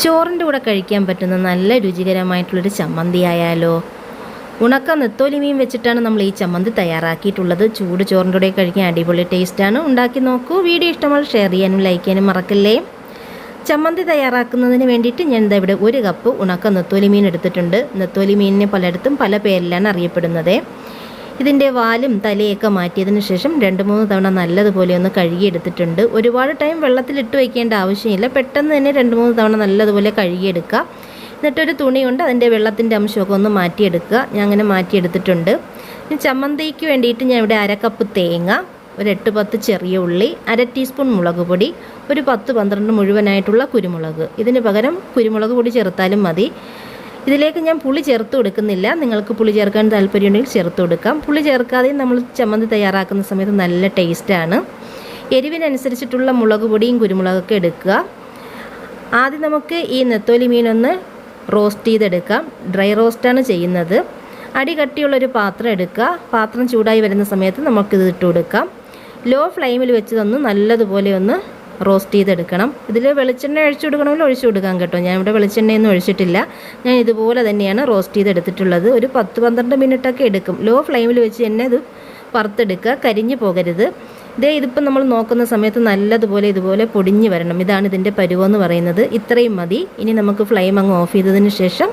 ചോറിൻ്റെ കൂടെ കഴിക്കാൻ പറ്റുന്ന നല്ല രുചികരമായിട്ടുള്ളൊരു ചമ്മന്തി ആയാലോ. ഉണക്ക നെത്തോലി മീൻ വെച്ചിട്ടാണ് നമ്മൾ ഈ ചമ്മന്തി തയ്യാറാക്കിയിട്ടുള്ളത്. ചൂട് ചോറിൻ്റെ കൂടെ കഴിക്കാൻ അടിപൊളി ടേസ്റ്റാണ്. ഉണ്ടാക്കി നോക്കൂ. വീഡിയോ ഇഷ്ടമായി ഷെയർ ചെയ്യാനും ലൈക്ക് ചെയ്യാനും മറക്കല്ലേ. ചമ്മന്തി തയ്യാറാക്കുന്നതിന് വേണ്ടിയിട്ട് ഞാൻ ഇവിടെ 1 കപ്പ് ഉണക്ക നെത്തോലി മീൻ എടുത്തിട്ടുണ്ട്. നെത്തോലി മീനിനെ പലയിടത്തും പല പേരിലാണ് അറിയപ്പെടുന്നത്. ഇതിൻ്റെ വാലും തലയൊക്കെ മാറ്റിയതിന് ശേഷം 2-3 തവണ നല്ലതുപോലെ ഒന്ന് കഴുകിയെടുത്തിട്ടുണ്ട്. ഒരുപാട് ടൈം വെള്ളത്തിലിട്ട് വയ്ക്കേണ്ട ആവശ്യമില്ല. പെട്ടെന്ന് തന്നെ 2-3 തവണ നല്ലതുപോലെ കഴുകിയെടുക്കുക. എന്നിട്ടൊരു തുണി കൊണ്ട് അതിൻ്റെ വെള്ളത്തിൻ്റെ അംശമൊക്കെ ഒന്ന് മാറ്റിയെടുക്കുക. ഞാൻ അങ്ങനെ മാറ്റിയെടുത്തിട്ടുണ്ട്. ചമ്മന്തിക്ക് വേണ്ടിയിട്ട് ഞാൻ ഇവിടെ 1/2 കപ്പ് തേങ്ങ, ഒരു 8-10 ചെറിയ ഉള്ളി, 1/2 ടീസ്പൂൺ മുളക് പൊടി, ഒരു 10-12 മുഴുവനായിട്ടുള്ള കുരുമുളക്. ഇതിന് പകരം കുരുമുളക് പൊടി ചേർത്താലും മതി. ഇതിലേക്ക് ഞാൻ പുളി ചേർത്ത് കൊടുക്കുന്നില്ല. നിങ്ങൾക്ക് പുളി ചേർക്കാൻ താല്പര്യമുണ്ടെങ്കിൽ ചേർത്ത് കൊടുക്കാം. പുളി ചേർക്കാതെയും നമ്മൾ ചമ്മന്തി തയ്യാറാക്കുന്ന സമയത്ത് നല്ല ടേസ്റ്റാണ്. എരിവിനനുസരിച്ചിട്ടുള്ള മുളക് പൊടിയും കുരുമുളകൊക്കെ എടുക്കുക. ആദ്യം നമുക്ക് ഈ നെത്തോലി മീനൊന്ന് റോസ്റ്റ് ചെയ്തെടുക്കാം. ഡ്രൈ റോസ്റ്റാണ് ചെയ്യുന്നത്. അടി കട്ടിയുള്ളൊരു പാത്രം എടുക്കുക. പാത്രം ചൂടായി വരുന്ന സമയത്ത് നമുക്കിത് ഇട്ട് കൊടുക്കാം. ലോ ഫ്ലെയിമിൽ വെച്ചതൊന്ന് നല്ലതുപോലെ ഒന്ന് റോസ്റ്റ് ചെയ്തെടുക്കണം. ഇതിൽ വെളിച്ചെണ്ണ ഒഴിച്ചു കൊടുക്കണമെങ്കിൽ ഒഴിച്ചു കൊടുക്കാം കേട്ടോ. ഞാൻ ഇവിടെ വെളിച്ചെണ്ണയൊന്നും ഒഴിച്ചിട്ടില്ല. ഞാൻ ഇതുപോലെ തന്നെയാണ് റോസ്റ്റ് ചെയ്തെടുത്തിട്ടുള്ളത്. ഒരു 10-12 മിനിറ്റൊക്കെ എടുക്കും. ലോ ഫ്ലെയിമിൽ വെച്ച് തന്നെ ഇത് വറുത്തെടുക്കുക. കരിഞ്ഞു പോകരുത്. ഇതിപ്പോൾ നമ്മൾ നോക്കുന്ന സമയത്ത് നല്ലതുപോലെ ഇതുപോലെ പൊടിഞ്ഞ് വരണം. ഇതാണ് ഇതിൻ്റെ പരുവമെന്ന് പറയുന്നത്. ഇത്രയും മതി. ഇനി നമുക്ക് ഫ്ലെയിം അങ്ങ് ഓഫ് ചെയ്തതിന് ശേഷം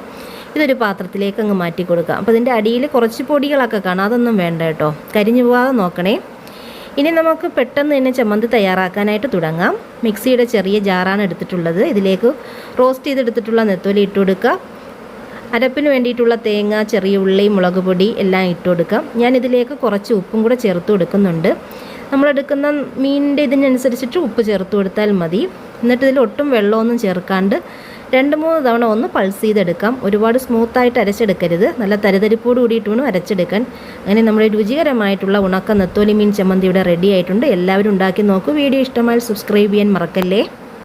ഇതൊരു പാത്രത്തിലേക്ക് അങ്ങ് മാറ്റി കൊടുക്കാം. അപ്പോൾ ഇതിൻ്റെ അടിയിൽ കുറച്ച് പൊടികളൊക്കെ കാണാം. അതൊന്നും വേണ്ട കേട്ടോ. കരിഞ്ഞു പോകാതെ നോക്കണേ. ഇനി നമുക്ക് പെട്ടെന്ന് തന്നെ ചമ്മന്തി തയ്യാറാക്കാനായിട്ട് തുടങ്ങാം. മിക്സിയുടെ ചെറിയ ജാറാണ് എടുത്തിട്ടുള്ളത്. ഇതിലേക്ക് റോസ്റ്റ് ചെയ്തെടുത്തിട്ടുള്ള നെത്തോലി ഇട്ട് കൊടുക്കുക. അരപ്പിന് വേണ്ടിയിട്ടുള്ള തേങ്ങ, ചെറിയ ഉള്ളി, മുളക് പൊടി എല്ലാം ഇട്ട് കൊടുക്കാം. ഞാൻ ഇതിലേക്ക് കുറച്ച് ഉപ്പും കൂടെ ചേർത്ത് കൊടുക്കുന്നുണ്ട്. നമ്മളെടുക്കുന്ന മീനിൻ്റെ ഇതിനനുസരിച്ചിട്ട് ഉപ്പ് ചേർത്ത് കൊടുത്താൽ മതി. എന്നിട്ട് ഇതിൽ ഒട്ടും വെള്ളമൊന്നും ചേർക്കാണ്ട് 2-3 തവണ ഒന്ന് പൾസ് ചെയ്തെടുക്കാം. ഒരുപാട് സ്മൂത്തായിട്ട് അരച്ചെടുക്കരുത്. നല്ല തരിതരിപ്പോട് കൂടിയിട്ട് വേണം അരച്ചെടുക്കാൻ. അങ്ങനെ നമ്മുടെ രുചികരമായിട്ടുള്ള ഉണക്ക നെത്തോലി മീൻ ചമ്മന്തി ഇവിടെ റെഡി ആയിട്ടുണ്ട്. എല്ലാവരും ഉണ്ടാക്കി നോക്കൂ. വീഡിയോ ഇഷ്ടമായാൽ സബ്സ്ക്രൈബ് ചെയ്യാൻ മറക്കല്ലേ.